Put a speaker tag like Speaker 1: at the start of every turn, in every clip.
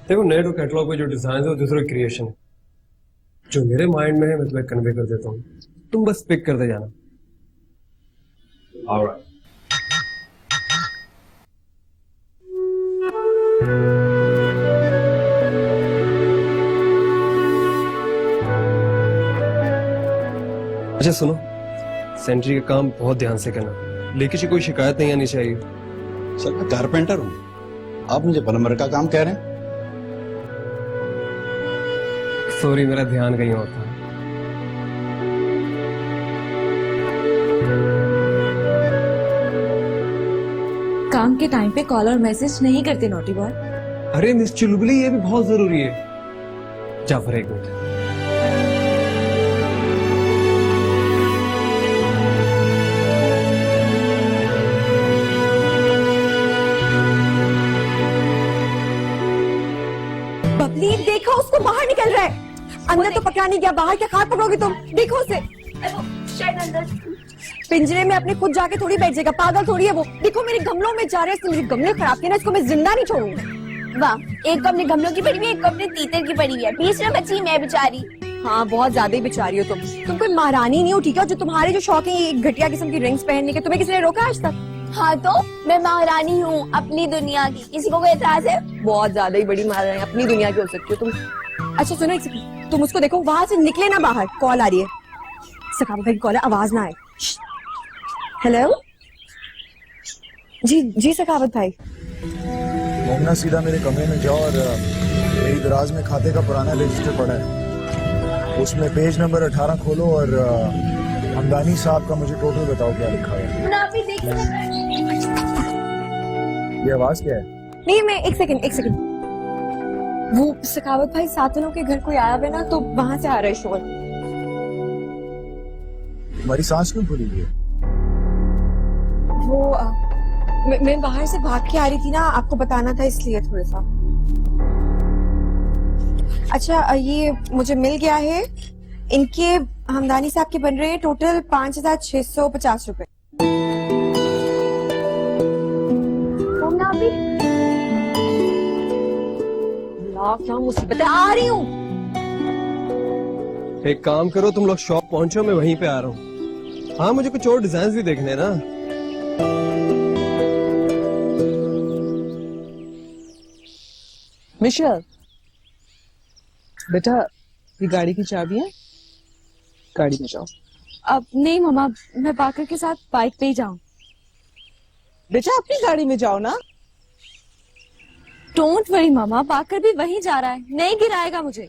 Speaker 1: देखो नए कैटलॉग पे जो डिजाइन है वो दूसरा क्रिएशन है। जो मेरे माइंड में है मैं तुम्हें कन्वे कर देता हूँ, तुम बस पिक करते जाना। ऑलराइट। अच्छा सुनो, सेंट्री का काम बहुत ध्यान से करना, लेकिन से कोई शिकायत नहीं आनी चाहिए।
Speaker 2: सर मैं कारपेंटर हूँ, आप मुझे प्लम्बर का काम कह रहे हैं?
Speaker 1: सॉरी, मेरा ध्यान कहीं और था।
Speaker 3: काम के टाइम पे कॉल और मैसेज नहीं करते नोटी बॉय।
Speaker 1: अरे मिस चुलबुली, ये भी बहुत जरूरी है। जाफर एक मिनट।
Speaker 4: बबली देखो, उसको बाहर निकल रहा है। अंदर तो पकड़ा नहीं गया, बाहर क्या खाट पकड़ोगी तुम? देखो उसे। शायद अंदर पिंजरे में अपने खुद जाके थोड़ी बैठ जाएगा, पागल थोड़ी है वो। देखो मेरे गमलों में जा रहा है, इसने मेरे गमले खराब किए ना, इसको मैं जिंदा नहीं छोड़ूंगी।
Speaker 5: वाह, एक को अपने गमलों की पड़ी हुई है, एक को अपने तीतर की पड़ी हुई है। बीच में बची मैं बेचारी।
Speaker 4: हाँ बहुत ज्यादा ही बेचारी हो तुम कोई महारानी नहीं हो, ठीक है? जो तुम्हारे जो शौक है ये घटिया किस्म की रिंग्स पहनने के, तुम्हें किसी ने रोका आज तक?
Speaker 5: हाँ तो मैं महारानी हूँ अपनी दुनिया की, किसी को कोई एतराज है?
Speaker 4: बहुत ज्यादा ही बड़ी महारानी अपनी दुनिया की हो सकती हो तुम। अच्छा सुनो, एक सेकंड, तुम उसको देखो, वहां से निकले ना बाहर, कॉल आ रही है। सखावत भाई की कॉल है, आवाज ना आए। हेलो जी जी सखावत भाई।
Speaker 6: मोमना सीधा मेरे कमरे में जाओ और मेरी दराज में खाते का पुराना रजिस्टर पड़ा है, उसमें पेज नंबर 18 खोलो और हमदानी साहब का मुझे टोटल बताओ क्या लिखा है। ये आवाज क्या है?
Speaker 4: नहीं मैं एक सेकंड, वो सखावत भाई सातनों के घर कोई आया हुआ है ना, तो वहां से आ रहा है शोर।
Speaker 6: तुम्हारी सांस क्यों फूली हुई है?
Speaker 4: वो मैं बाहर से भाग के आ रही थी ना, आपको बताना था इसलिए थोड़ा सा। अच्छा ये मुझे मिल गया है, इनके हमदानी साहब के बन रहे हैं टोटल 5,650 रुपए। क्या मुसीबत है, आ रही हूँ।
Speaker 1: एक काम करो, तुम लोग शॉप पहुंचो, मैं वहीं पे आ रहा हूँ। हाँ मुझे कुछ और डिजाइन भी देखने हैं ना।
Speaker 7: मिशेल, बेटा ये गाड़ी की चाबी है, गाड़ी में जाओ।
Speaker 3: अब नहीं मामा, मैं बाकर के साथ बाइक पे ही जाऊं।
Speaker 7: बेटा अपनी गाड़ी में जाओ ना।
Speaker 3: डोंट वरी मामा, बाकर भी वहीं जा रहा है, नहीं गिराएगा मुझे।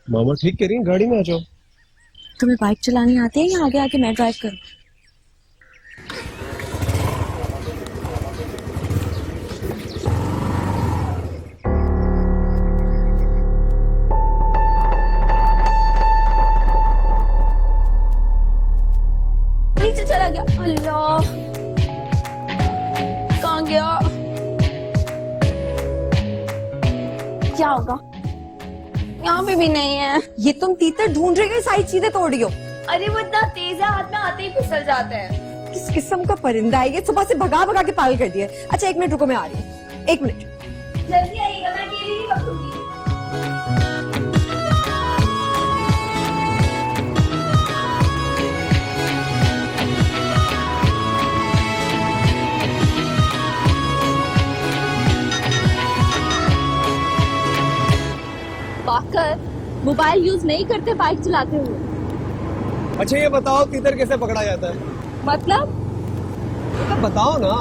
Speaker 1: मामा ठीक कह रही हैं, गाड़ी में आ जाओ।
Speaker 3: तुम्हें बाइक चलानी आती है या आगे आके मैं ड्राइव करूं?
Speaker 5: नीचे चला गया। अल्लाह, कहाँ गया? क्या होगा? यहाँ पे भी नहीं है।
Speaker 4: ये तुम तीतर ढूंढ रहे हो, सारी चीजें तोड़ रही हो।
Speaker 5: अरे वो इतना तेज है, हाथ में आते ही फिसल जाते हैं।
Speaker 4: किस किस्म का परिंदा है ये, सुबह से भगा भगा के पागल कर दिया। अच्छा एक मिनट रुको, मैं आ रही हूँ, एक मिनट।
Speaker 5: जल्दी आइएगा, मैं अकेली नहीं पकड़ूंगी। बाकर मोबाइल यूज नहीं करते बाइक चलाते हुए।
Speaker 1: अच्छा ये बताओ तीतर कैसे पकड़ा जाता है?
Speaker 3: मतलब
Speaker 1: तो बताओ ना।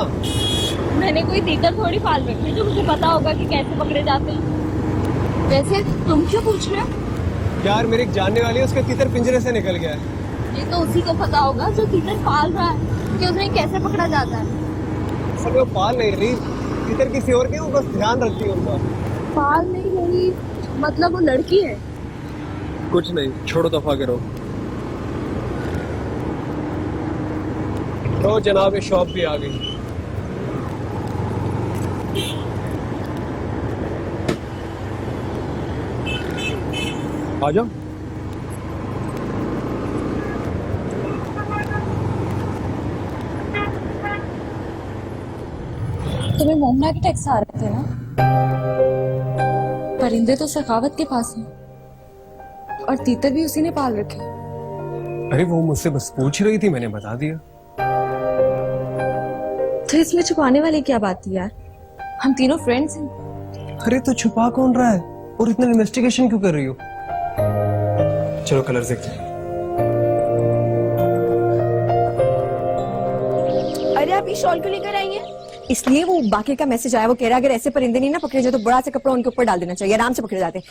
Speaker 3: मैंने कोई तीतर थोड़ी पाल रखी है जो मुझे पता होगा कि कैसे पकड़े जाते हैं। वैसे तुम क्यों पूछ रहे हो?
Speaker 1: यार मेरी एक जानने वाली है, उसका तीतर पिंजरे से निकल गया है।
Speaker 3: ये तो उसी को पता होगा जो तीतर पाल रहा है कि उन्हें कैसे पकड़ा जाता है।
Speaker 1: सब वो पाल नहीं रही, तीतर किसी और के, वो बस ध्यान रखती है उनका।
Speaker 3: पाल नहीं रही मतलब वो लड़की है?
Speaker 1: कुछ नहीं, छोड़ो दफा करो। तो जनाब शॉप भी आ गई। आ जाओ।
Speaker 3: तुम्हें मोमना के टेक्स्ट आ रहे थे ना?
Speaker 4: परिंदे तो सखावत के पास हैं और तीतर भी उसी ने पाल रखे।
Speaker 1: अरे वो मुझसे बस पूछ रही थी, मैंने बता दिया।
Speaker 4: तो इसमें छुपाने वाली क्या बात थी यार, हम तीनों फ्रेंड्स हैं।
Speaker 1: अरे तो छुपा कौन रहा है और इतना इन्वेस्टिगेशन क्यों कर रही हो? चलो कलर देखते हैं।
Speaker 3: अरे आप ये शॉल क्यों लेकर आई हैं?
Speaker 4: इसलिए वो बाकी का मैसेज आया, वो कह रहा अगर ऐसे परिंदे नहीं ना पकड़े जाए तो बड़ा सा कपड़ा उनके ऊपर डाल देना चाहिए, आराम से पकड़े जाते।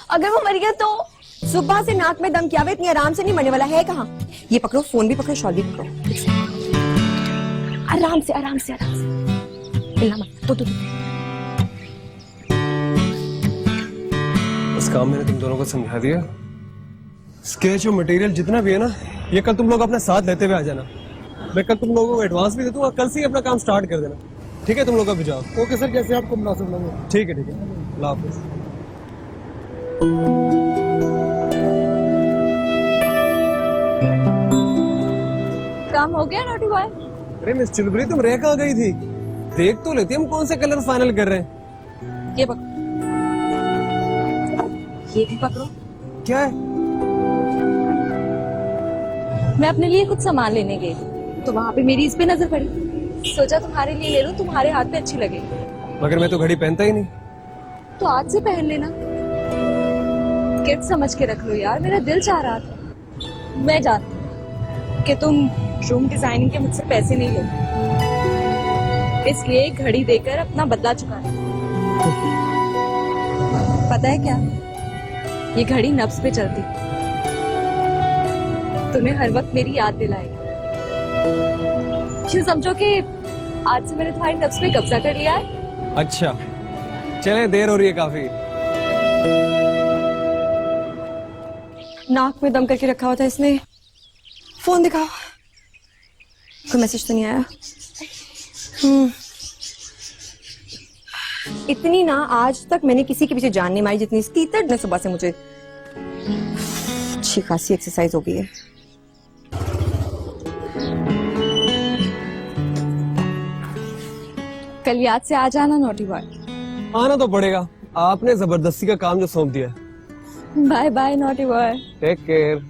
Speaker 3: अगर वो मर गया तो?
Speaker 4: सुबह से नाक में दम किया हुआ, इतनी आराम से नहीं मरने वाला है। कहाँ ये पकड़ो, फोन भी पकड़ो, शॉल भी पकड़ो,
Speaker 3: आराम से आराम से आराम से,
Speaker 4: हिलना मत। तो
Speaker 1: बस काम मैंने तुम दोनों को समझा दिया। स्केच और मटेरियल जितना भी है ना, ये कल तुम लोग अपने साथ लेते हुए आ जाना। मैं कल तुम लोगों को एडवांस भी दे दूंगा, कल से ही अपना काम स्टार्ट कर देना। ठीक है, तुम लोग अभी जाओ।
Speaker 6: ओके सर, जैसे आपको मुनासिब लगे।
Speaker 1: ठीक है, ठीक है, अल्लाह हाफिज।
Speaker 3: काम हो गया नोटी बॉय?
Speaker 1: अरे मिस चुलबुली, तुम रह कहाँ गई थी? देख तो लेती हम कौन से कलर फाइनल कर रहे हैं।
Speaker 4: ये पकड़ो, ये भी पकड़ो।
Speaker 1: क्या है?
Speaker 4: मैं अपने लिए कुछ सामान लेने गई थी तो वहां पे मेरी इस पे नजर पड़ी, सोचा तुम्हारे लिए ले लूं, तुम्हारे हाथ पे अच्छी लगेगी।
Speaker 1: मगर मैं तो घड़ी पहनता ही नहीं।
Speaker 4: तो आज से पहन लेना, गिफ्ट समझ के रख लो यार, मेरा दिल चाह रहा था। मैं जानती हूँ कि तुम रूम डिजाइनिंग के मुझसे पैसे नहीं लोगे, इसलिए एक घड़ी देकर अपना बदला चुकाना। पता है क्या, ये घड़ी नब्ज पे चलती, तुम्हें हर वक्त मेरी याद दिलाएगी। क्यों समझो कि आज से मैंने तुम्हारी नब्ज पे कब्जा कर लिया है।
Speaker 1: अच्छा चले, देर हो रही है काफी।
Speaker 4: नाक में दम करके रखा हुआ था इसने। फोन दिखाओ, कोई मैसेज तो नहीं आया। इतनी ना आज तक मैंने किसी के पीछे जान नहीं मारी जितनी इस तीतर ने सुबह से मुझे। अच्छी खासी एक्सरसाइज हो गई है। कल याद से आ जाना नोटी बॉय।
Speaker 1: आना तो पड़ेगा, आपने जबरदस्ती का काम जो सौंप दिया है।
Speaker 4: Bye bye naughty boy.
Speaker 1: Take care.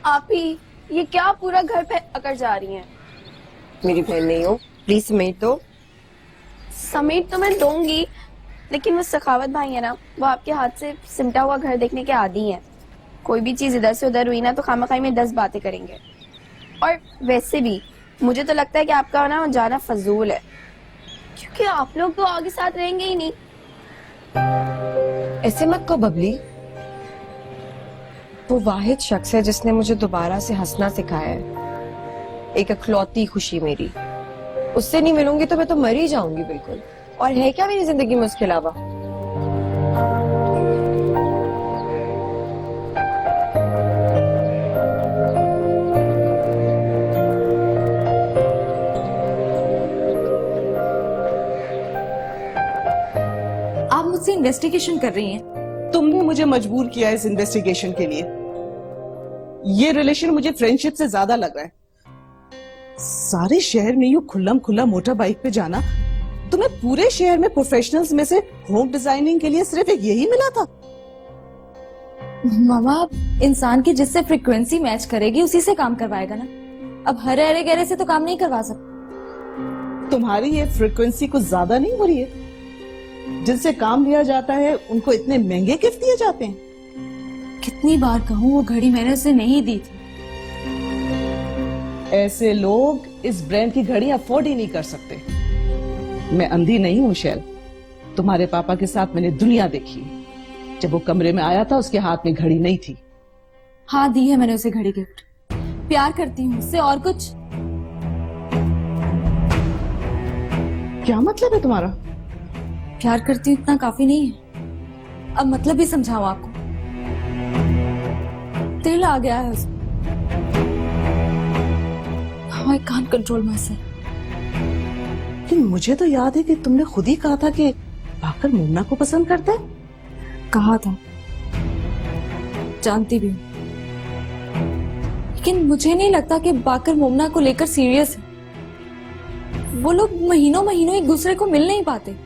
Speaker 3: आप ही ये क्या पूरा घर पे अकर जा रही हैं?
Speaker 4: मेरी बहन नहीं हो, प्लीज समेट दो।
Speaker 3: समेट तो मैं दूंगी, लेकिन वो सखावत भाई है ना, वो आपके हाथ से सिमटा हुआ घर देखने के आदी हैं। कोई भी चीज इधर से उधर हुई ना तो खामखाई में 10 बातें करेंगे। और वैसे भी मुझे तो लगता है कि आपका ना जाना फजूल है, क्योंकि आप लोग तो आगे साथ रहेंगे ही नहीं।
Speaker 4: ऐसे मत कहो बबली, वो वाहिद शख्स है जिसने मुझे दोबारा से हंसना सिखाया है, एक इकलौती खुशी मेरी। उससे नहीं मिलूंगी तो मैं तो मर ही जाऊंगी बिल्कुल। और है क्या मेरी जिंदगी में उसके अलावा?
Speaker 5: आप मुझसे इन्वेस्टिगेशन कर रही हैं।
Speaker 7: तुमने मुझे मजबूर किया है इस इन्वेस्टिगेशन के लिए। ये रिलेशन मुझे फ्रेंडशिप से ज्यादा लग रहा है। सारे शहर में यूं खुल्लम खुल्ला मोटर बाइक पे जाना, तुम्हें पूरे शहर में प्रोफेशनल्स में से होम डिजाइनिंग के लिए सिर्फ एक यही मिला था?
Speaker 5: मामा, इंसान की जिससे फ्रीक्वेंसी मैच करेगी उसी से काम करवाएगा ना। अब हरे हरे गहरे से तो काम नहीं करवा सकता।
Speaker 7: तुम्हारी ये फ्रीक्वेंसी कुछ ज्यादा नहीं हो रही है? जिनसे काम लिया जाता है उनको इतने महंगे गिफ्ट दिए जाते हैं।
Speaker 5: कितनी बार कहूँ, वो घड़ी मैंने उसे नहीं दी थी।
Speaker 7: ऐसे लोग इस ब्रांड की घड़ी अफोर्ड ही नहीं कर सकते। मैं अंधी नहीं हूँ शैल, तुम्हारे पापा के साथ मैंने दुनिया देखी। जब वो कमरे में आया था उसके हाथ में घड़ी नहीं थी।
Speaker 5: हाँ, दी है मैंने उसे घड़ी गिफ्ट। प्यार करती हूँ उससे, और कुछ।
Speaker 7: क्या मतलब है तुम्हारा?
Speaker 5: प्यार करती हूँ इतना काफी नहीं है। अब मतलब भी समझाऊं आपको? दिल आ गया है उसमें। I can't control myself.
Speaker 7: लेकिन मुझे तो याद है कि तुमने खुद ही कहा था कि बाकर मोमना को पसंद करता है।
Speaker 5: कहा था, जानती भी हूँ, लेकिन मुझे नहीं लगता कि बाकर मोमना को लेकर सीरियस है। वो लोग महीनों महीनों एक दूसरे को मिल नहीं पाते।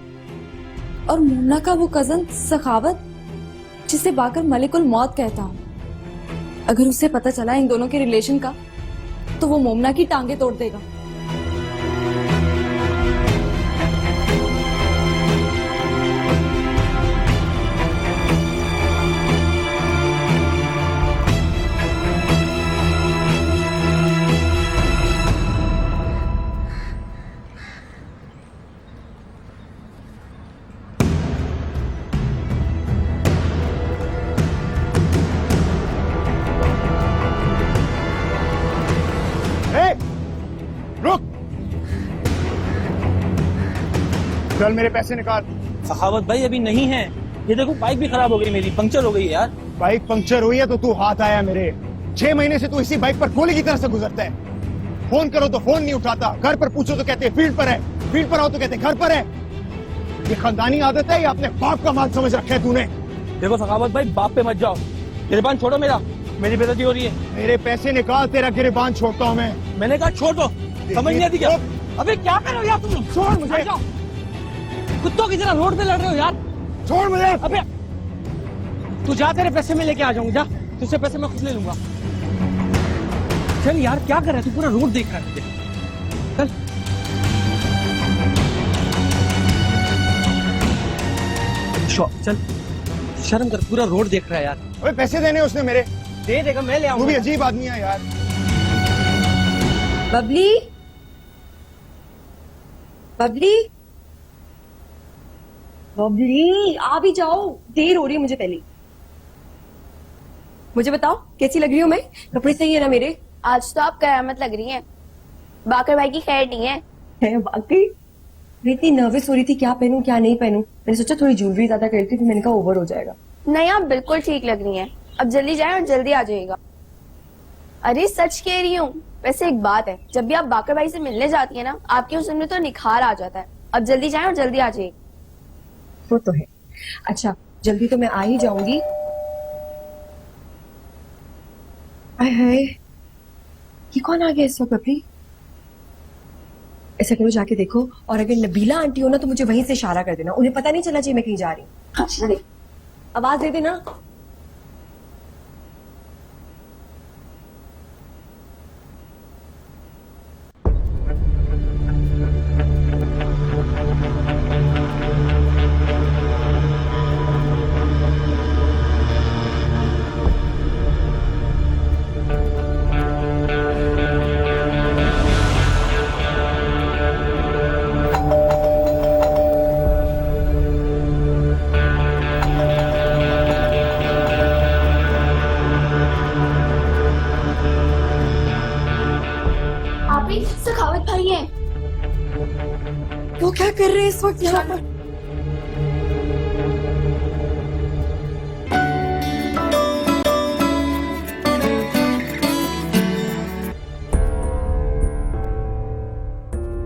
Speaker 5: और मोमना का वो कजन सखावत, जिसे बाकर मलिकुल मौत कहता हूँ, अगर उसे पता चला इन दोनों के रिलेशन का, तो वो मोमना की टांगे तोड़ देगा।
Speaker 6: रुक, चल मेरे पैसे निकाल।
Speaker 8: सखावत भाई अभी नहीं है। ये देखो बाइक भी खराब हो गई, मेरी पंक्चर हो गई है यार।
Speaker 6: बाइक पंक्चर हुई है तो तू हाथ आया मेरे। 6 महीने से तू इसी बाइक पर गोली की तरह से गुजरता है। फोन करो तो फोन नहीं उठाता, घर पर पूछो तो कहते हैं फील्ड पर है, फील्ड पर आओ तो कहते हैं घर पर है। ये खानदानी आदत है या अपने बाप का माल समझ रखा है तूने?
Speaker 8: देखो सखावत भाई, बाप पे मत जाओ। गिरबान छोड़ो मेरा, मेरी बेइज्जती हो रही है।
Speaker 6: मेरे पैसे निकाल, तेरा गिरबान छोड़ता हूँ मैं।
Speaker 8: मैंने कहा छोड़ दो, समझ नहीं आती क्या? अबे क्या कर रहे हो यार तुम लोग?
Speaker 6: छोड़ मुझे,
Speaker 8: कुत्तों की तरह रोड पे लड़ रहे हो यार।
Speaker 6: छोड़ मुझे।
Speaker 8: अबे तू जा, तेरे पैसे में लेके आ जाऊंगा, जा। तुझसे पैसे मैं खुद ले लूंगा। चल यार, क्या कर रहा है तू? पूरा रोड देख रहा है तुझे। चल चल, शर्म कर, पूरा रोड देख रहा है यार।
Speaker 6: ओए पैसे देने उसने मेरे।
Speaker 8: दे देगा, मैं ले
Speaker 6: तू भी
Speaker 8: आऊंगा।
Speaker 6: अजीब आदमी है यार।
Speaker 4: बबली, बबली, बबली, आ भी जाओ, देर हो रही है मुझे। पहले मुझे बताओ कैसी लग रही हूँ मैं? कपड़े सही है ना मेरे?
Speaker 3: आज तो आप कयामत लग रही हैं। बाकर भाई की खैर नहीं है।
Speaker 4: है बाकी। मैं इतनी नर्वस हो रही थी, क्या पहनूं क्या नहीं पहनूं। मैंने सोचा थोड़ी ज्वेलरी ज्यादा कर थी, तो मैंने कहा ओवर हो जाएगा।
Speaker 3: नहीं, आप बिल्कुल ठीक लग रही हैं। अब जल्दी जाएं और जल्दी आ जाइएगा। अरे सच कह रही हूँ। वैसे एक बात है, जब भी आप बाकर भाई से मिलने जाती है ना, आपके हुस्न में तो निखार आ जाता है। अब जल्दी जाएं और जल्दी आ जाइए।
Speaker 4: वो तो है। अच्छा, जल्दी तो मैं आ ही जाऊंगी। हाय हाय, ये कौन आ गया इस वक्त? बबली, ऐसा करो जाके देखो, और अगर नबीला आंटी हो ना तो मुझे वहीं से इशारा कर देना। उन्हें पता नहीं चला चाहिए मैं कहीं जा रही हूँ। हाँ, आवाज दे देना।
Speaker 3: आप ही सखावत भाई हैं।
Speaker 4: वो क्या कर रहे हैं इस वक्त यहाँ पर?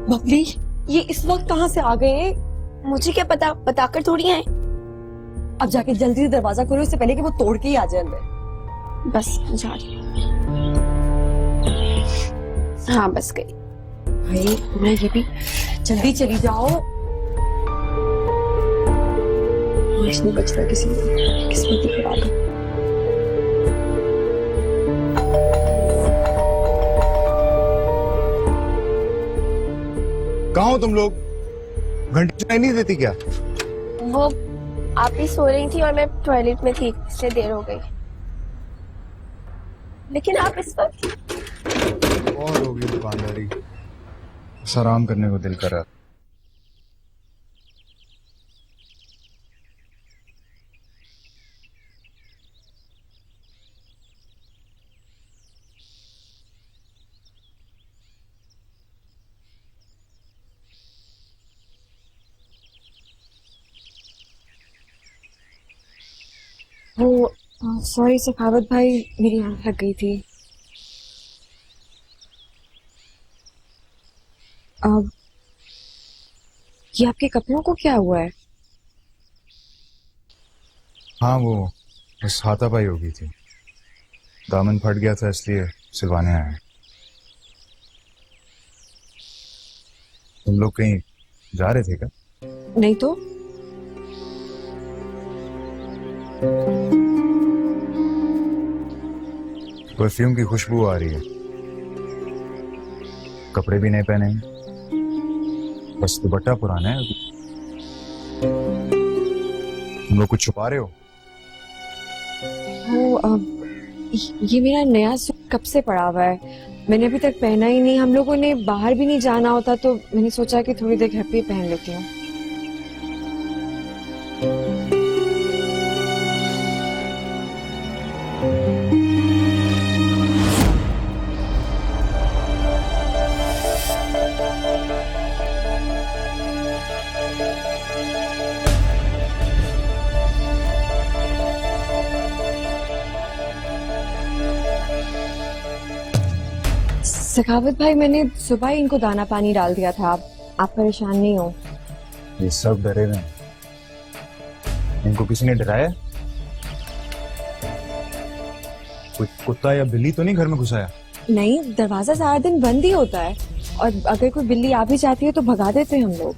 Speaker 4: बबली, ये इस वक्त कहाँ से आ गए हैं?
Speaker 3: मुझे क्या पता, बताकर थोड़ी हैं।
Speaker 4: अब जाके जल्दी से दरवाजा खोलो, इससे पहले कि वो तोड़ के ही आ जाए अंदर।
Speaker 3: बस जा रही हूँ। हाँ बस गई।
Speaker 4: भाई मैं ये भी, जल्दी चली जाओ। आज नहीं बचता किसी को, किस्मत ही खराब है।
Speaker 6: कहाँ हो तुम लोग? घंटी सुनाई नहीं देती क्या?
Speaker 3: वो आप ही सो रही थी और मैं टॉयलेट में थी, इसलिए देर हो गई। लेकिन आप इस वक्त
Speaker 6: और होगी दुकानदारी, बस आराम करने को दिल कर रहा।
Speaker 5: वो सॉरी सखावत भाई, मेरी आंख लग गई थी। अब ये आपके कपड़ों को क्या हुआ है?
Speaker 6: हाँ, वो बस हाथापाई हो गई थी, दामन फट गया था इसलिए सिलवाने आया। तुम लोग कहीं जा रहे थे क्या?
Speaker 5: नहीं तो
Speaker 6: परफ्यूम की खुशबू आ रही है, कपड़े भी नहीं पहने, बस दुपट्टा पुराना है। तुम लोग कुछ छुपा रहे हो?
Speaker 5: वो ये मेरा नया सूट कब से पड़ा हुआ है, मैंने अभी तक पहना ही नहीं। हम लोगों ने बाहर भी नहीं जाना होता तो मैंने सोचा कि थोड़ी देर घर पे ही पहन लेती हूँ। सखावत भाई, मैंने सुबह ही इनको दाना पानी डाल दिया था, आप परेशान नहीं हो?
Speaker 6: ये सब डरे हुए हैं, इनको किसी ने डराया? कोई कुत्ता या बिल्ली तो नहीं घर में घुसाया?
Speaker 5: नहीं, दरवाजा सारा दिन बंद ही होता है, और अगर कोई बिल्ली आ भी जाती है तो भगा देते हैं हम लोग।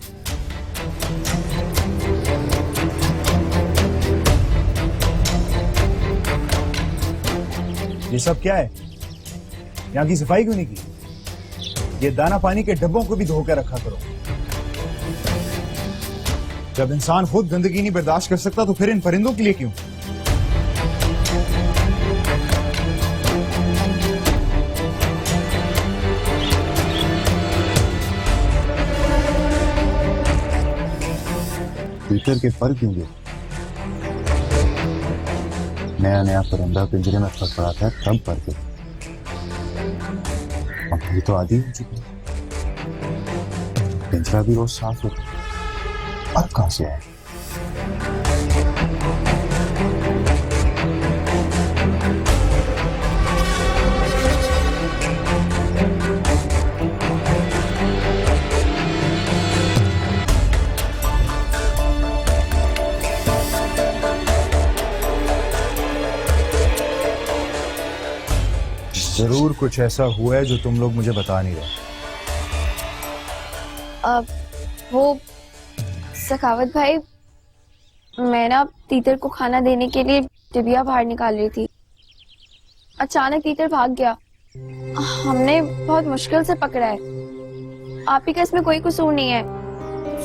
Speaker 6: ये सब क्या है? यहाँ की सफाई क्यों नहीं की? ये दाना पानी के डब्बों को भी धो के रखा करो। जब इंसान खुद गंदगी नहीं बर्दाश्त कर सकता तो फिर इन परिंदों के लिए क्यों?
Speaker 2: पीटर के पर क्यों गए? नया नया परिंदा पिंजरे में फंस पड़ा था तब पर के, अब ये तो आदी हो चुकी है। पिंजरा भी रोज साफ होता, अब कहां से आए?
Speaker 6: जरूर कुछ ऐसा हुआ है जो तुम लोग मुझे बता नहीं रहे।
Speaker 3: वो सखावत भाई, मैं ना तीतर को खाना देने के लिए टिबिया बाहर निकाल रही थी, अचानक तीतर भाग गया। हमने बहुत मुश्किल से पकड़ा है। आप ही का इसमें कोई कसूर नहीं है,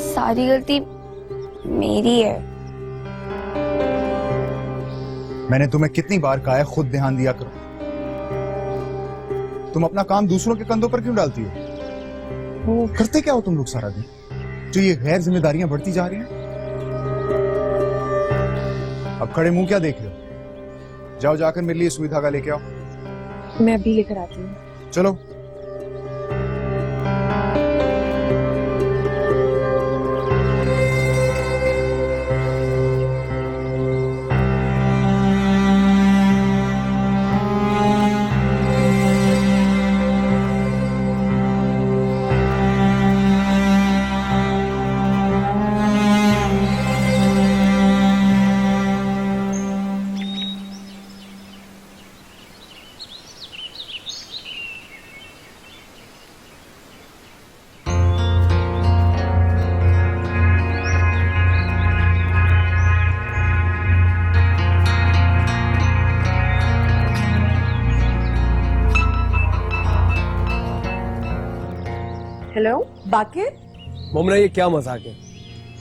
Speaker 3: सारी गलती मेरी है।
Speaker 6: मैंने तुम्हें कितनी बार कहा है खुद ध्यान दिया करो। तुम अपना काम दूसरों के कंधों पर क्यों डालती हो? वो करते क्या हो तुम लोग सारा दिन, जो ये गैर जिम्मेदारियां बढ़ती जा रही हैं? अब खड़े मुंह क्या देख रहे हो? जाओ जाकर मेरे लिए सुई धागा लेके आओ।
Speaker 5: मैं अभी लेकर आती हूँ।
Speaker 6: चलो।
Speaker 4: हेलो बाकिर,
Speaker 1: मोमना ये क्या मजाक है?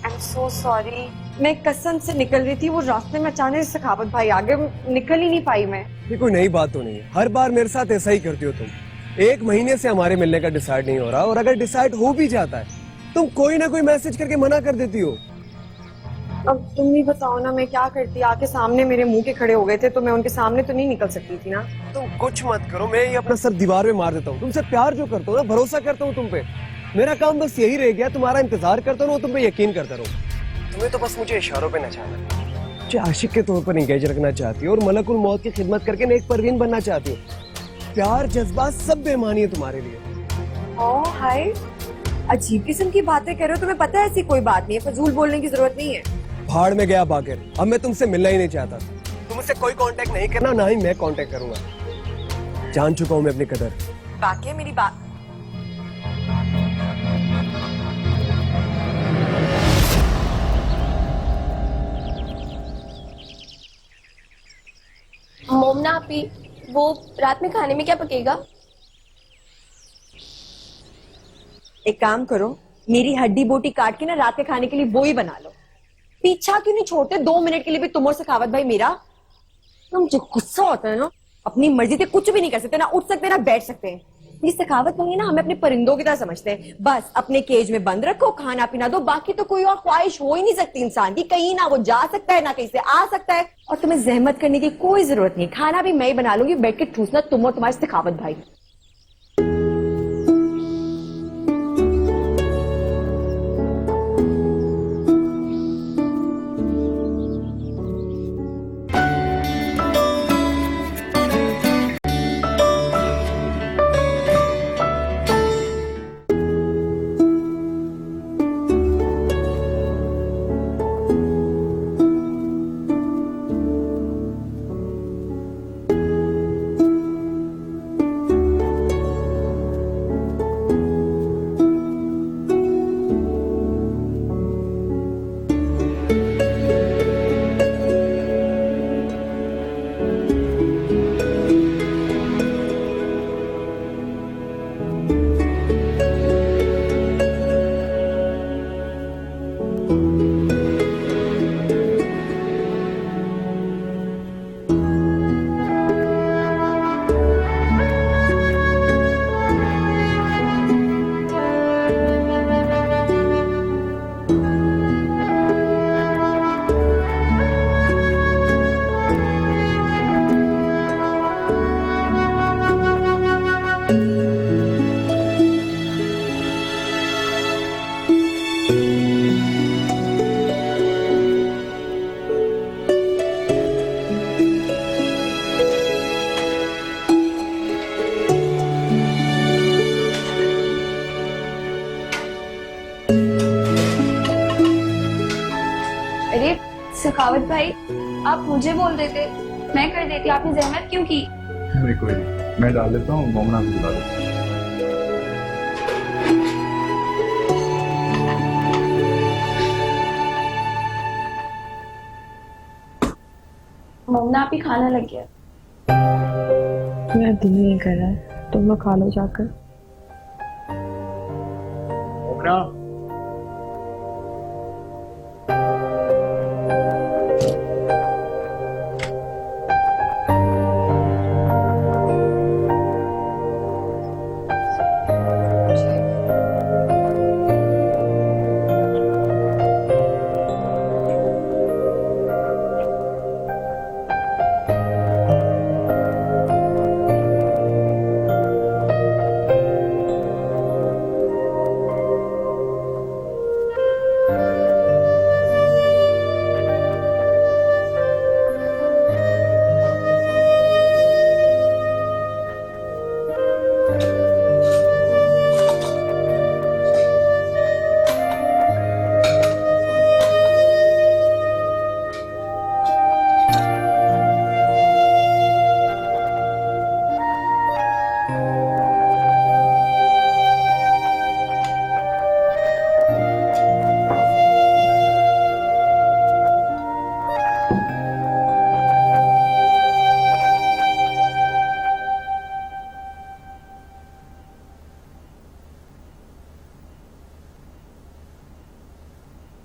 Speaker 4: I am so sorry. मैं कसम से निकल रही थी, वो रास्ते में अचानक से सखावत भाई आ गए, निकल ही नहीं पाई मैं।
Speaker 1: ये कोई नई बात तो नहीं है, हर बार मेरे साथ ऐसा ही करती हो तुम। 1 महीने से हमारे मिलने का डिसाइड नहीं हो रहा, और अगर डिसाइड हो भी जाता है तुम कोई ना कोई मैसेज करके मना कर देती हो।
Speaker 4: अब तुम ही बताओ ना, मैं क्या करती? आके सामने मेरे मुंह के खड़े हो गए थे तो मैं उनके सामने तो नहीं निकल सकती थी ना।
Speaker 1: तुम कुछ मत करो, मैं ये अपना सर दीवार में मार देता हूँ। तुमसे प्यार जो करता हूँ ना, भरोसा करता हूँ तुम पे, मेरा काम बस यही रह गया, तुम्हारा इंतजार करता रहूं, तुम पे यकीन करता रहूं। तुम्हें तो बस मुझे इशारों पे नचाना। सच्चे आशिक के तौर पर इंगेज रखना चाहती हो और मलकुल मौत की खिदमत करके नेक परवीन बनना चाहती हो। प्यार जज्बात सब बेमानी है तुम्हारे लिए।
Speaker 4: ओह हाय, अजीब किस्म की बातें कर रहे हो। तुम्हें पता है ऐसी कोई बात नहीं है, फजूल बोलने की जरूरत नहीं है।
Speaker 1: भाड़ में गया बाकिर, अब मैं तुमसे मिलना ही नहीं चाहता। तुम मुझसे कोई कांटेक्ट नहीं करना, ना ही मैं कांटेक्ट करूंगा। जान चुका हूं मैं अपनी कदर।
Speaker 4: बाकी मेरी बात
Speaker 3: मोमना आपी, वो रात में खाने में क्या पकेगा?
Speaker 4: एक काम करो, मेरी हड्डी बोटी काट के ना रात के खाने के लिए वो ही बना लो। पीछा क्यों नहीं छोड़ते 2 मिनट के लिए भी तुम और सखावत भाई मेरा? तुम जो गुस्सा होता है ना, अपनी मर्जी से कुछ भी नहीं कर सकते, ना उठ सकते ना बैठ सकते हैं। ये सखावत भाई है ना, हमें अपने परिंदों की तरह समझते हैं। बस अपने केज में बंद रखो, खाना पीना दो, बाकी तो कोई और ख्वाहिश हो ही नहीं सकती इंसान की। कहीं ना वो जा सकता है ना कहीं से आ सकता है, और तुम्हें जहमत करने की कोई जरूरत नहीं। खाना भी मैं ही बना लूंगी, बैठ के ठूसना तुम और तुम्हारे सखावत भाई।
Speaker 3: अरे सखावत भाई, आप मुझे बोल देते, मैं कर देती। आपने जहमत क्यों की?
Speaker 6: अरे कोई नहीं, मैं डाल देता हूँ, मोमना को बुला देता हूँ।
Speaker 3: मोमना आप ही खाना लग गया।
Speaker 4: मेरा दिल नहीं कर रहा है, तुम लोग खा लो जाकर।
Speaker 6: मोमना,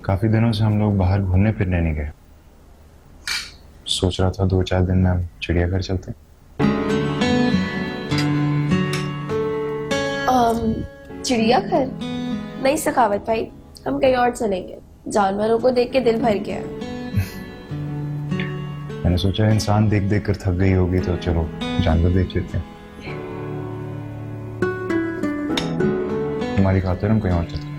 Speaker 9: काफी दिनों से हम लोग बाहर घूमने फिरने नहीं गए। सोच रहा था 2-4 दिन में हम चिड़ियाघर चलते हैं।
Speaker 3: चिड़ियाघर? नहीं सखावत भाई, हम कहीं और चलेंगे। जानवरों को देख के दिल भर गया।
Speaker 9: मैंने सोचा इंसान देख देख कर थक गई होगी, तो चलो जानवर देख लेते हैं। तुम्हारी खातिर हम कहीं और चलते हैं।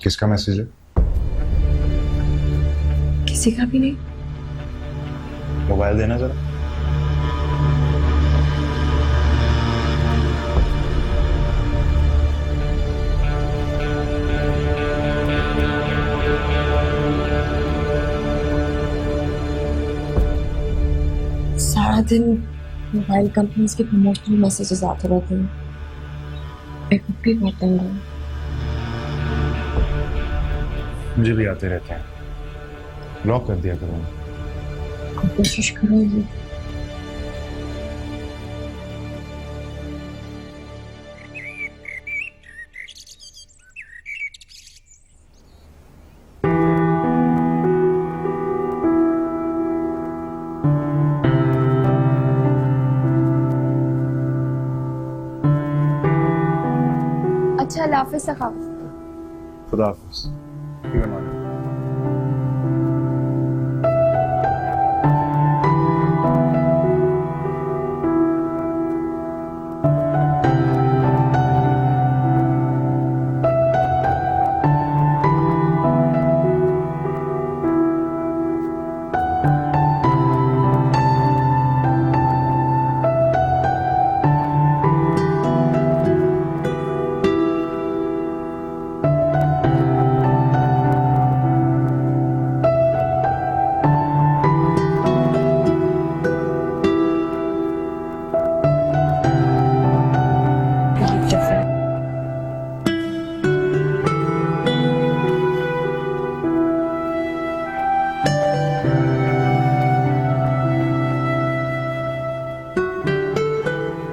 Speaker 9: किसका मैसेज है?
Speaker 5: किसी का भी नहीं।
Speaker 9: मोबाइल देना जरा।
Speaker 5: सारा दिन मोबाइल कंपनीज के प्रमोशनल मैसेजेस आते रहते हैं। एक भी बहुत तंग हूँ।
Speaker 9: मुझे भी आते रहते हैं। ब्लॉक कर दिया करो।
Speaker 5: कोशिश करोगी?
Speaker 3: अच्छा, अल्लाह हाफिज़ सखावत।
Speaker 9: खुदा हाफिज। ठीक है मालिक।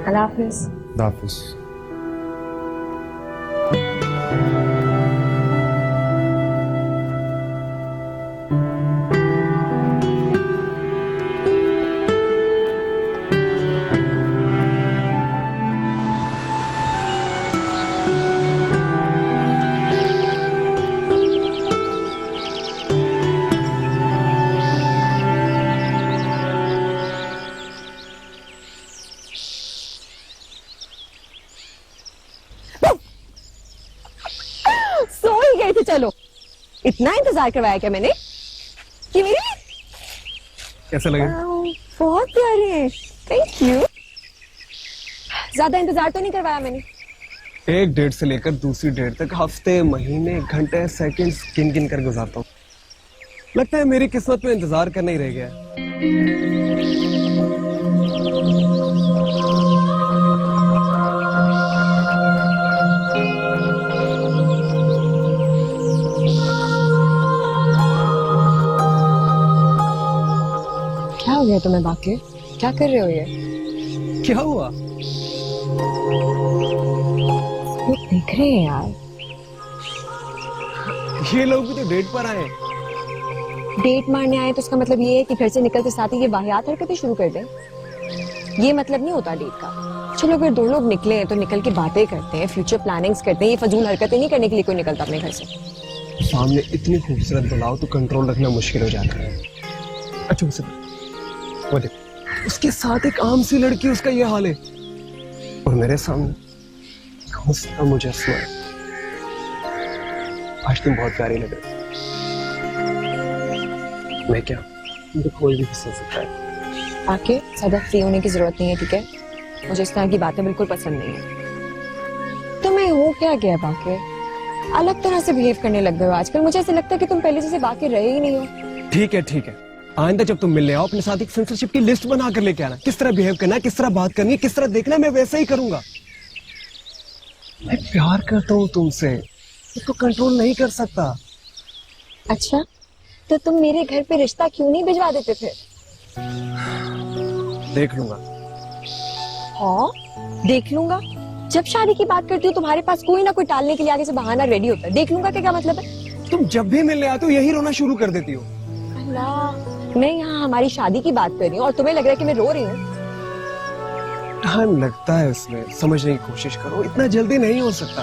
Speaker 5: अल्लाह हाफिज़।
Speaker 9: खुदा हाफिज।
Speaker 4: सो ही गए थे। चलो, इतना इंतजार करवाया क्या मैंने? कि मेरे
Speaker 1: कैसे लगे?
Speaker 4: बहुत प्यारे हैं। Thank you. ज्यादा इंतजार तो नहीं करवाया मैंने?
Speaker 1: एक डेट से लेकर दूसरी डेट तक हफ्ते, महीने, घंटे, सेकंड्स गिन गिन कर गुजारता हूँ। लगता है मेरी किस्मत में इंतजार करना ही रह गया है।
Speaker 5: क्या हो गया तुम्हें बाकी? क्या कर रहे हो ये?
Speaker 1: क्या हुआ?
Speaker 5: वो देख रहे हैं यार।
Speaker 1: ये लोग भी तो डेट पर आए हैं।
Speaker 4: डेट मारने आए तो उसका मतलब ये है कि घर से निकलते साथ ही ये वाहियात हरकतें शुरू कर दें। ये मतलब नहीं होता डेट का। चलो, अगर दो लोग निकले हैं तो निकल के बातें करते हैं, फ्यूचर प्लानिंग्स करते हैं। ये फजूल हरकतें नहीं करने के लिए कोई निकलता अपने घर से।
Speaker 1: सामने इतनी खूबसूरत बुलाओ तो कंट्रोल रखना मुश्किल हो जाता है। अच्छा, उसे वो देख, उसके साथ एक आम सी लड़की, उसका ये हाल है, और मेरे सामने हंसता मुजस्समा। आज तुम बहुत प्यारी लग रही। मैं क्या, मुझे कोई भी हंस सकता है।
Speaker 5: आके ज्यादा फ्री होने की जरूरत नहीं है, ठीक है? मुझे इस तरह की बातें बिल्कुल पसंद नहीं है। तुम्हें हो क्या गया बाकी? अलग तरह से बिहेव करने लग गए हो आजकल। मुझे ऐसे लगता है कि तुम पहले जैसे बाकी रहे ही नहीं हो।
Speaker 1: ठीक है, ठीक है। आइंदा जब तुम मिलने आओ अपने साथ एक सेंसरशिप की लिस्ट बना कर लेके आना। किस तरह बिहेव करना है, किस तरह बात करनी है, किस तरह देखना है, मैं वैसा ही करूंगा। मैं प्यार करता हूँ तुमसे, तो कंट्रोल नहीं कर सकता।
Speaker 5: अच्छा, तो तुम मेरे घर पे रिश्ता क्यों नहीं भिजवा देते थे?
Speaker 1: देख लूंगा।
Speaker 5: हाँ, देख लूंगा। जब शादी की बात करती हूँ तुम्हारे पास कोई ना कोई टालने के लिए आगे से बहाना रेडी होता है। देख लूंगा क्या मतलब है?
Speaker 1: तुम जब भी मिलने आते हो यही रोना शुरू कर देती हो।
Speaker 5: अल्लाह, मैं यहाँ हमारी शादी की बात कर रही हूँ और तुम्हें लग रहा है कि मैं रो रही हूँ।
Speaker 1: टाइम लगता है उसमें, समझने की कोशिश करो। इतना जल्दी नहीं हो सकता।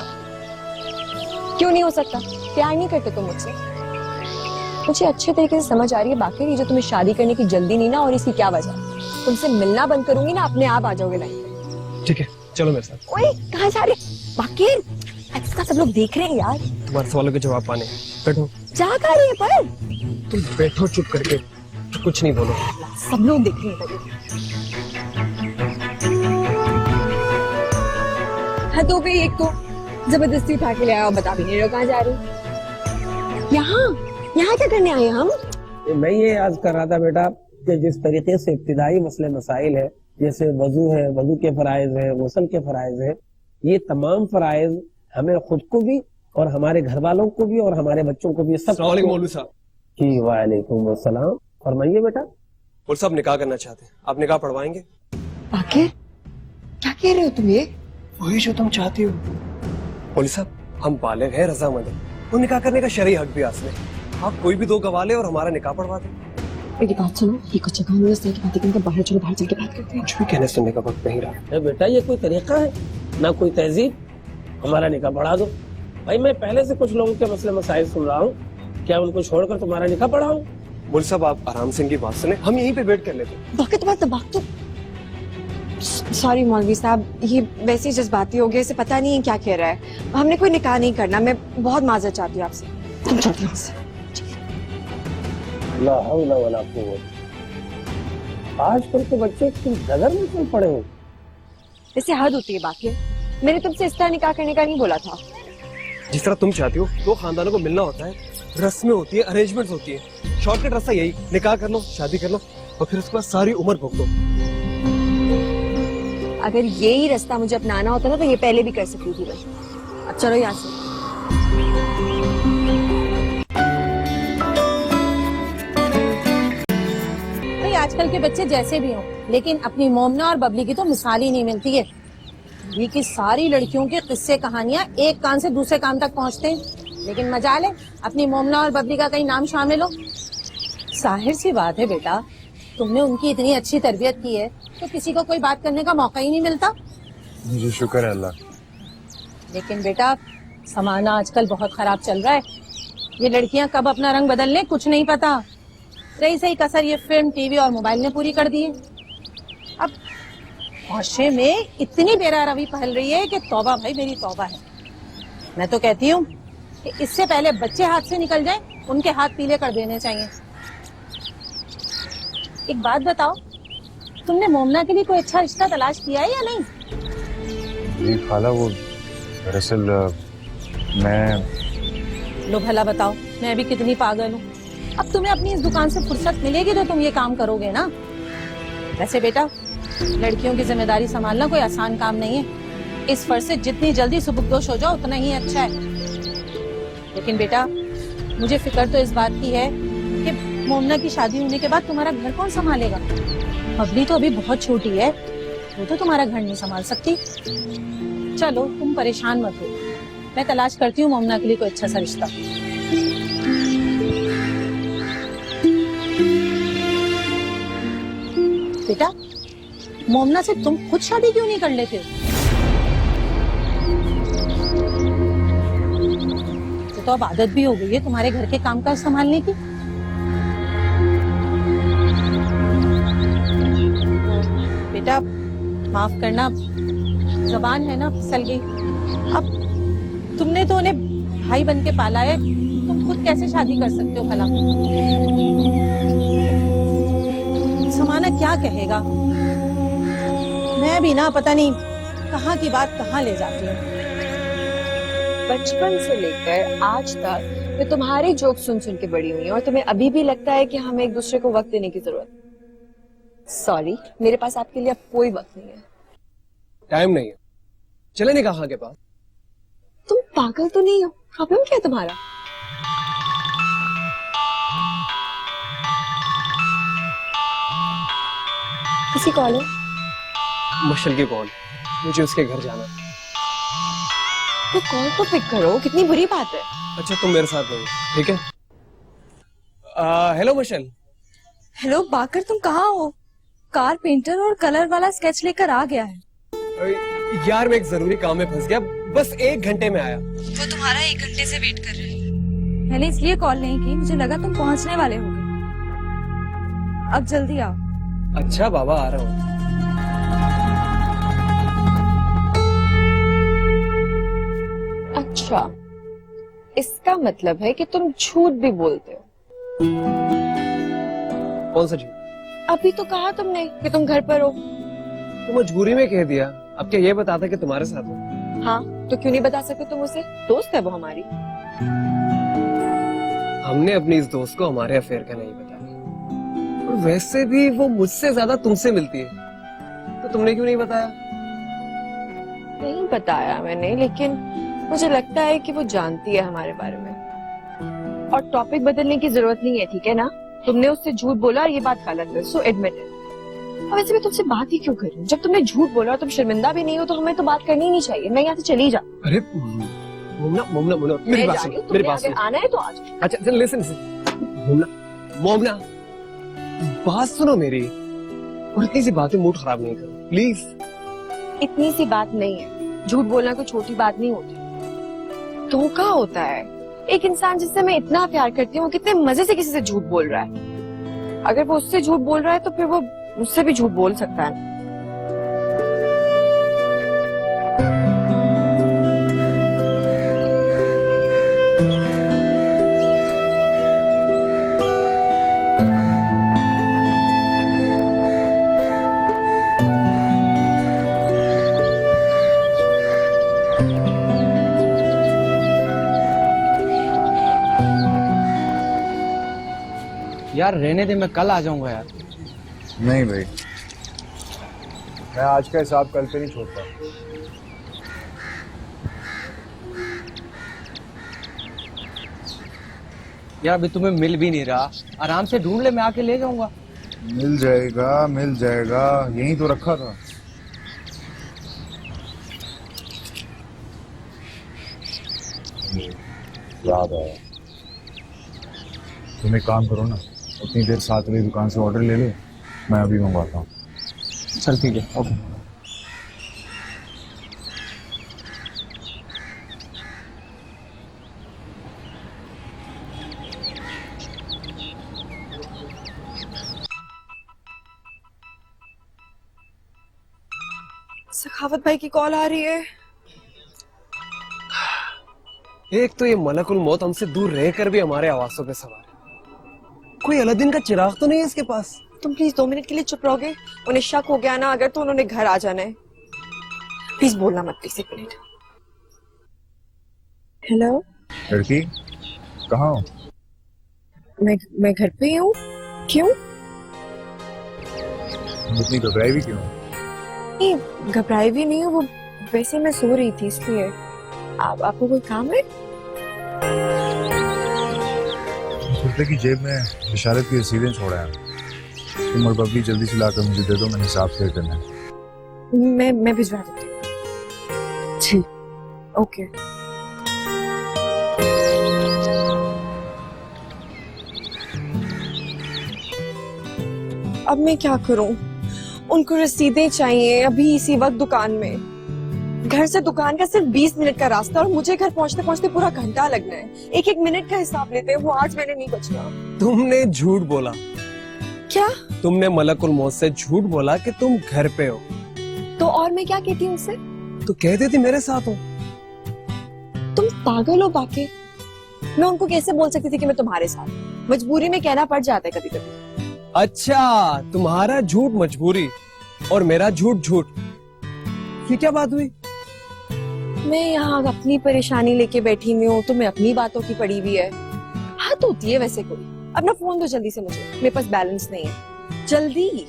Speaker 5: क्यों नहीं हो सकता? प्यार नहीं करते तुम मुझसे? मुझे अच्छे तरीके से समझ आ रही है बाकी, ये जो तुम्हें शादी करने की जल्दी नहीं ना, और इसकी क्या वजह? तुमसे मिलना बंद करूंगी ना, अपने आप आ जाओगे लाइन पे।
Speaker 1: ठीक है, चलो मेरे साथ।
Speaker 5: ओए, कहाँ जा रही बाकी?
Speaker 4: उसका सब लोग देख रहे हैं यार।
Speaker 1: तुम्हारे सवालों के जवाब पाने हैं। बैठो।
Speaker 4: जा कहा रही है पर
Speaker 1: तुम बैठो चुप करके, कुछ नहीं बोलो।
Speaker 4: सब लोग देख रहे हैं तभी। हाँ तो भाई एक तो जबरदस्ती उठा के ले आया और बता भी नहीं रहे हो कहाँ जा रही हो। यहाँ क्या करने आए हम?
Speaker 10: मैं ये याद कर रहा था बेटा कि जिस तरीके से इब्तिदाई मसले मसाइल है, जैसे वजू है, वजू के फराइज है, गुस्ल के फराइज है, ये तमाम फराइज हमें खुद को भी और हमारे घर वालों को भी और हमारे बच्चों को भी सब
Speaker 1: मौलवी साहब।
Speaker 10: जी वालेकुम अस्सलाम। फरमाइए बेटा।
Speaker 1: और सब निकाह करना चाहते हैं, आप निकाह पढ़वाएंगे?
Speaker 4: बाकिर क्या कह रहे हो तुम ये?
Speaker 1: वही जो तुम चाहती हो। मौलवी साहब हम बालिग हैं, रजामंद हैं, तो निकाह करने का शरई हक भी हासिल है। आप कोई भी 2 गवाह ले और हमारा निकाह पढ़वा दें।
Speaker 4: मेरी बात सुनो, ये कुछ जगह में सही की बात है, बाहर चलो, बाहर चल के बात करते हैं।
Speaker 1: कुछ भी कहने सुनने का वक्त नहीं रहा।
Speaker 10: बेटा ये कोई तरीका है? ना कोई तहजीब। हमारा निकाह पढ़ा दो। भाई मैं पहले से कुछ लोगों के मसले मसाइल सुन रहा हूँ, क्या उनको छोड़कर तुम्हारा निकाह पढ़ाऊं?
Speaker 1: मौलवी साहब आप आराम से इनकी बात सुने, हम यहीं पे वेट कर लेते हैं।
Speaker 4: बाकी तुम्हारा दिमाग तो सॉरी मौलवी साहब, ये वैसे ही जज्बाती हो गया, इसे पता नहीं है क्या कह रहा है। हमने कोई निकाह नहीं करना, मैं बहुत माजरत चाहती हूँ आपसे। तुम चलते हो आपसे।
Speaker 10: ला हौला वला कुव्वत। आजकल के बच्चे तुम नजर में क्यों पड़े हो?
Speaker 4: वैसे हद होती है बाकी। मैंने तुमसे इस तरह निकाह करने का नहीं बोला था।
Speaker 1: जिस तरह तुम चाहती हो, 2 खानदानों को मिलना होता है, रस्में होती है, अरेंजमेंट्स होती है। शॉर्टकट रास्ता यही, निकाह कर लो, शादी कर लो और फिर उसके बाद सारी उम्र भुगतो।
Speaker 4: अगर यही रास्ता मुझे अपनाना होता ना तो ये पहले भी कर सकती थी भाई। अब चलो यहाँ से।
Speaker 11: आजकल के बच्चे जैसे भी हों, लेकिन अपनी मोमना और बबली की तो मिसाल ही नहीं मिलती है। ये की सारी लड़कियों के किस्से कहानियां एक कान से दूसरे कान तक पहुंचते हैं, लेकिन मजा ले अपनी मोमना और बबली का कहीं नाम शामिल हो। जाहिर सी बात है बेटा, तुमने उनकी इतनी अच्छी तरबियत की है तो किसी को कोई बात करने का मौका ही नहीं मिलता।
Speaker 9: जी शुक्र है अल्लाह।
Speaker 11: लेकिन बेटा समाना आजकल बहुत खराब चल रहा है। ये लड़कियां कब अपना रंग बदल लें कुछ नहीं पता। सही सही कसर ये फिल्म, टीवी और मोबाइल ने पूरी कर दी है। अब मुआशरे में इतनी बेरारवी फैल रही है कि तौबा भाई मेरी तौबा है। मैं तो कहती हूँ कि इससे पहले बच्चे हाथ से निकल जाएं, उनके हाथ पीले कर देने चाहिए। एक बात बताओ, तुमने मोमना के लिए कोई अच्छा रिश्ता तलाश किया है या नहीं?
Speaker 9: जी खाला, वो दरअसल मैं।
Speaker 11: लो भला बताओ, मैं भी कितनी पागल हूँ। अब तुम्हें अपनी इस दुकान से फुर्सत मिलेगी तो तुम ये काम करोगे ना। वैसे बेटा लड़कियों की जिम्मेदारी संभालना कोई आसान काम नहीं है। इस फर्ज से जितनी जल्दी सुबुकदोश हो जाओ उतना ही अच्छा है। लेकिन बेटा मुझे फिक्र तो इस बात की है कि मोमना की शादी होने के बाद तुम्हारा घर कौन संभालेगा? बबली तो अभी बहुत छोटी है, वो तो तुम्हारा घर नहीं संभाल सकती। चलो तुम परेशान मत हो, मैं तलाश करती हूँ मोमना के लिए कोई अच्छा सा रिश्ता। बेटा मोमना से तुम खुद शादी क्यों नहीं कर लेते हो? तो अब आदत भी हो गई है तुम्हारे घर के कामकाज संभालने की। बेटा माफ करना, जबान है ना फिसल गई। अब तुमने तो उन्हें भाई बन के पाला है, तुम खुद कैसे शादी कर सकते हो भला? समाना क्या कहेगा? मैं भी ना पता नहीं कहाँ की बात कहाँ ले जाती हूँ।
Speaker 4: बचपन से लेकर आज तक मैं तुम्हारे जोक सुन सुन के बड़ी हुई हूँ और तुम्हें अभी भी लगता है कि हमें एक दूसरे को वक्त देने की जरूरत। सॉरी, मेरे पास आपके लिए अब कोई वक्त नहीं है।
Speaker 1: टाइम नहीं है, चले निकाह के पास।
Speaker 4: तुम पागल तो नहीं हो? प्रॉब्लम क्या है तुम्हारा? किसी कॉल है?
Speaker 1: मशल की कॉल, मुझे उसके घर जाना।
Speaker 4: तो कॉल तो पिक करो, कितनी बुरी बात है।
Speaker 1: अच्छा तुम मेरे साथ रहो, ठीक है? हेलो मशल।
Speaker 5: हेलो बाकर, तुम कहाँ हो? कार पेंटर और कलर वाला स्केच लेकर आ गया है।
Speaker 1: यार मैं एक जरूरी काम में फंस गया, बस 1 घंटे में आया।
Speaker 5: वो तुम्हारा 1 घंटे से वेट कर रहे हैं। मैंने इसलिए कॉल नहीं की, मुझे लगा तुम पहुंचने वाले होगे। अब जल्दी आओ।
Speaker 1: अच्छा बाबा, आ रहा हूँ।
Speaker 4: अच्छा, इसका मतलब है कि तुम झूठ भी बोलते हो।
Speaker 1: कौन सा झूठ?
Speaker 4: अभी तो कहा तुमने कि तुम घर पर हो।
Speaker 1: तो मजबूरी में कह दिया, अब क्या ये बताता कि तुम्हारे साथ हो?
Speaker 4: हाँ, तो क्यों नहीं बता सकते तुम उसे? दोस्त है वो हमारी।
Speaker 1: हमने अपनी इस दोस्त को हमारे अफेयर का नहीं बताया, और वैसे भी वो मुझसे ज्यादा तुमसे मिलती है, तो तुमने क्यों नहीं बताया?
Speaker 4: नहीं बताया मैंने, लेकिन मुझे लगता है कि वो जानती है हमारे बारे में। और टॉपिक बदलने की जरूरत नहीं है, ठीक है ना? तुमने उससे झूठ बोला और ये बात गलत है, सो एडमिट इट। अब वैसे भी तुमसे बात ही क्यों करूं? जब तुमने झूठ बोला और तुम शर्मिंदा भी नहीं हो, तो हमें तो बात करनी ही नहीं चाहिए। मैं यहाँ से चली जा।
Speaker 1: अरे मोमना मोमना मोमना, मेरी बात सुनो, मेरी बात सुनो।
Speaker 4: आना है तो आ जाओ।
Speaker 1: अच्छा चल, लिसन मोमना मोमना, बात सुनो मेरी, और इतनी सी बातें मूड खराब नहीं करो प्लीज।
Speaker 4: इतनी सी बात नहीं है, झूठ बोलना कोई छोटी बात नहीं होती। धोखा होता है। एक इंसान जिससे मैं इतना प्यार करती हूँ, कितने मजे से किसी से झूठ बोल रहा है। अगर वो उससे झूठ बोल रहा है तो फिर वो मुझसे भी झूठ बोल सकता है।
Speaker 8: यार रहने दे, मैं कल आ जाऊंगा यार।
Speaker 6: नहीं भाई, मैं आज का हिसाब कल पे नहीं छोड़ता।
Speaker 8: यार अभी तुम्हें मिल भी नहीं रहा, आराम से ढूंढ ले, मैं आके ले जाऊंगा।
Speaker 6: मिल जाएगा मिल जाएगा, यहीं तो रखा था। याद आया, तुम एक काम करो ना, उतनी देर 7 बजे दुकान से ऑर्डर ले लो, मैं अभी मंगवाता हूँ।
Speaker 8: चल ठीक है, ओके।
Speaker 4: सखावत भाई की कॉल आ रही है।
Speaker 1: एक तो ये मलकुल मौत हमसे दूर रहकर भी हमारे आवासों पे सवार है। कोई अलादीन का चिराग तो नहीं है इसके पास?
Speaker 4: तुम प्लीज 2 मिनट के लिए चुप रहोगे? उन्हें शक हो गया ना अगर, तो उन्होंने घर आ जाना है। प्लीज बोलना मत, प्लीज 1 मिनट। हेलो
Speaker 6: लड़की, कहाँ हो?
Speaker 4: मैं घर पे ही हूँ। क्यों?
Speaker 6: इतनी घबराई भी क्यों?
Speaker 4: नहीं, घबराई भी नहीं हूँ, वो वैसे मैं सो रही थी इसलिए। आपको कोई काम है?
Speaker 6: कुर्ते की जेब में इशारत की रसीदें छोड़ा है, तुम और बबली जल्दी से लाकर मुझे दे दो, मैंने हिसाब शेयर करना है।
Speaker 4: मैं भिजवा देती हूँ। जी ओके। अब मैं क्या करूं? उनको रसीदें चाहिए अभी इसी वक्त दुकान में। घर से दुकान का सिर्फ 20 मिनट का रास्ता, और मुझे घर पहुंचते पहुंचते पूरा घंटा लगना है। 1-1 मिनट का हिसाब लेते हैं, वो आज मैंने नहीं बचना।
Speaker 1: तुमने झूठ बोला।
Speaker 4: क्या?
Speaker 1: तुमने मलकुल मौत से झूठ बोला कि तुम घर पे हो।
Speaker 4: तो और मैं क्या कहती हूँ उससे?
Speaker 1: तो कह देती मेरे साथ हो।
Speaker 4: तुम पागल हो बाकी। मैं उनको कैसे बोल सकती थी कि मैं तुम्हारे साथ? मजबूरी में कहना पड़ जाता है कभी कभी।
Speaker 1: अच्छा, तुम्हारा झूठ मजबूरी और मेरा झूठ झूठ, ये क्या बात हुई?
Speaker 4: मैं यहाँ अपनी परेशानी लेके बैठी हुई हूँ, तुम्हें अपनी बातों की पड़ी हुई है। हाँ तो होती है वैसे कोई। अपना फोन दो जल्दी से मुझे, मेरे पास बैलेंस नहीं है। जल्दी।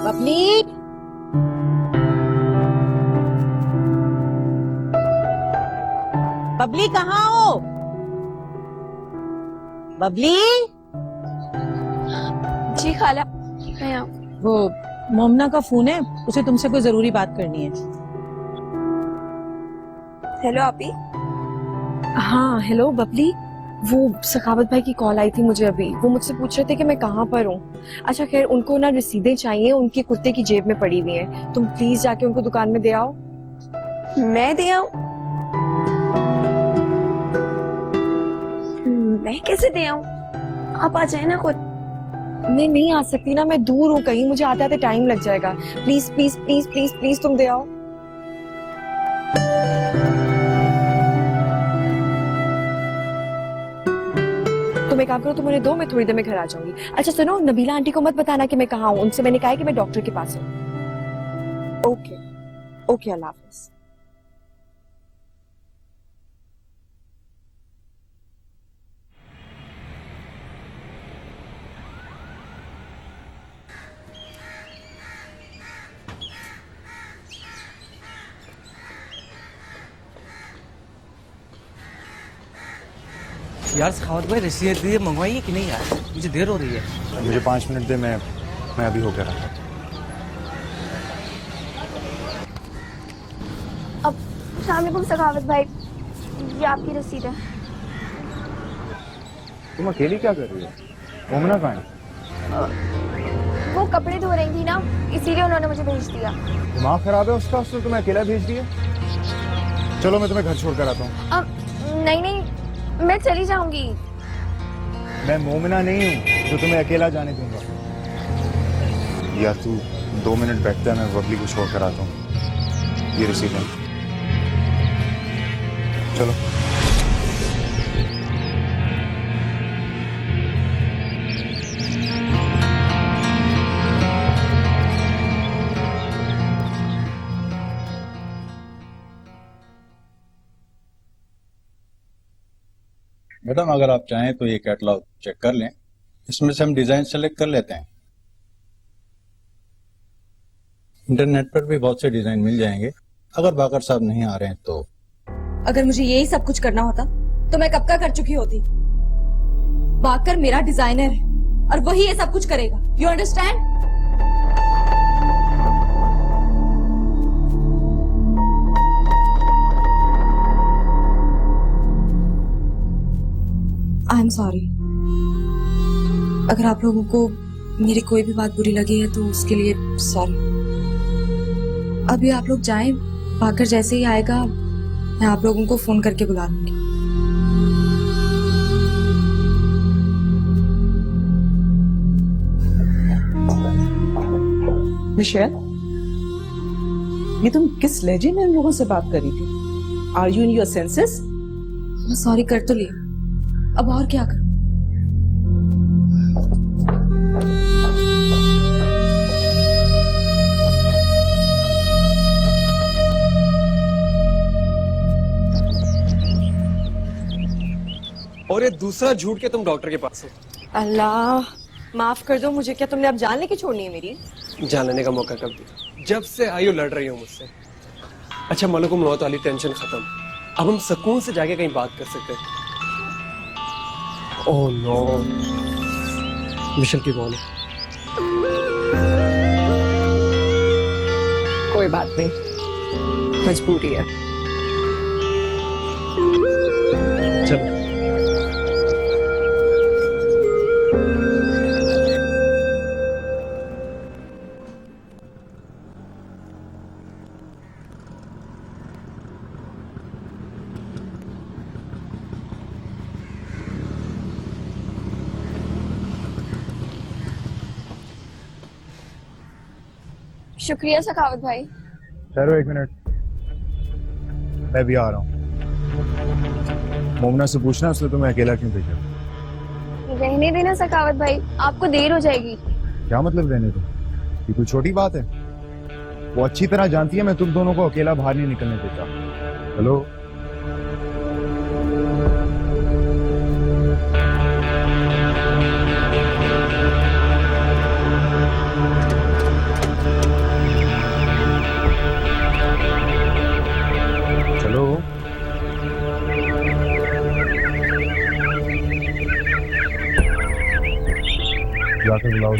Speaker 4: बबली,
Speaker 11: बबली कहाँ हो? बबली,
Speaker 3: जी खाला, मैं यहाँ।
Speaker 11: वो मोमना का फोन है, उसे तुमसे कोई जरूरी बात करनी है।
Speaker 3: हेलो आपी।
Speaker 4: हाँ हेलो बबली, वो सखावत भाई की कॉल आई थी मुझे अभी। वो मुझसे पूछ रहे थे कि मैं कहाँ पर हूँ। अच्छा खैर, उनको ना रसीदें चाहिए, उनके कुर्ते की जेब में पड़ी हुई हैं। तुम प्लीज जाके उनको दुकान में दे आओ।
Speaker 3: मैं दे आऊं? मैं कैसे दे आऊं? आप आ जाए ना खुद।
Speaker 4: मैं नहीं आ सकती ना, मैं दूर हूँ कहीं, मुझे आते आते टाइम लग जाएगा। Please please please please please तुम दे आओ। तुम एक काम करो, तुम मुझे दो, मैं थोड़ी देर में घर आ जाऊंगी। अच्छा सुनो, नबीला आंटी को मत बताना कि मैं कहाँ हूँ। उनसे मैंने कहा है कि मैं डॉक्टर के पास हूँ। ओके ओके, अल्लाह हाफिज।
Speaker 8: यार सखावत भाई रसीद मंगवाई है कि नहीं यार? मुझे देर हो रही है।
Speaker 9: मुझे 5 मिनट दे, मैं अभी होकर आता हूँ।
Speaker 3: अब सलाम सखावत भाई, ये आपकी रसीद है।
Speaker 9: तुम अकेली क्या कर रही हो? मोमना कहाँ है?
Speaker 3: वो कपड़े धो रही थी ना, इसीलिए उन्होंने मुझे भेज दिया।
Speaker 9: दिमाग खराब है उसका? उसने तुम्हें अकेला भेज दिया? चलो मैं तुम्हें घर छोड़कर आता हूँ।
Speaker 3: अब नहीं नहीं, मैं चली जाऊंगी।
Speaker 9: मैं मोमना नहीं हूँ जो तुम्हें अकेला जाने दूंगा। या तू 2 मिनट बैठता है, मैं बबली को छोड़कर आता हूँ। ये रसीद है, चलो।
Speaker 2: मैडम अगर आप चाहें तो ये कैटलॉग चेक कर लें, इसमें से हम डिजाइन सेलेक्ट कर लेते हैं। इंटरनेट पर भी बहुत से डिजाइन मिल जाएंगे। अगर बाकर साहब नहीं आ रहे हैं तो
Speaker 5: अगर मुझे यही सब कुछ करना होता तो मैं कब का कर चुकी होती। बाकर मेरा डिजाइनर है और वही ये सब कुछ करेगा। You understand? I am sorry. अगर आप लोगों को मेरी कोई भी बात बुरी लगी है तो उसके लिए सॉरी। अभी आप लोग जाएं, बाकर जैसे ही आएगा मैं आप लोगों को फोन करके बुला लूंगी।
Speaker 7: मिशेल, ये तुम किस लहजे में इन लोगों से बात कर रही थी? Are you in your senses?
Speaker 5: मैं सॉरी कर तो लिया, अब और क्या करूं?
Speaker 1: और ये दूसरा झूठ के तुम डॉक्टर के पास हो।
Speaker 4: अल्लाह माफ कर दो मुझे। क्या तुमने अब जान लेके छोड़नी है मेरी?
Speaker 1: जान लेने का मौका कब दिया? जब से आई हो लड़ रही हो मुझसे। अच्छा मलकुम मौत वाली टेंशन खत्म, अब हम सुकून से जाके कहीं बात कर सकते हैं। ओह नो, मिशेल की कॉल है।
Speaker 4: कोई बात नहीं, मजबूरी है।
Speaker 1: चलो
Speaker 3: शुक्रिया सखावत भाई।
Speaker 9: ठहरो 1 मिनट, मैं भी आ रहा हूँ। मोमना से पूछना उसने तुम्हें अकेला क्यों भेजा।
Speaker 3: रहने देना सखावत भाई, आपको देर हो जाएगी।
Speaker 9: क्या मतलब रहने दो? ये कोई छोटी बात है? वो अच्छी तरह जानती है मैं तुम दोनों को अकेला बाहर नहीं निकलने देता। हेलो, चलो। जाकर बुलाओ।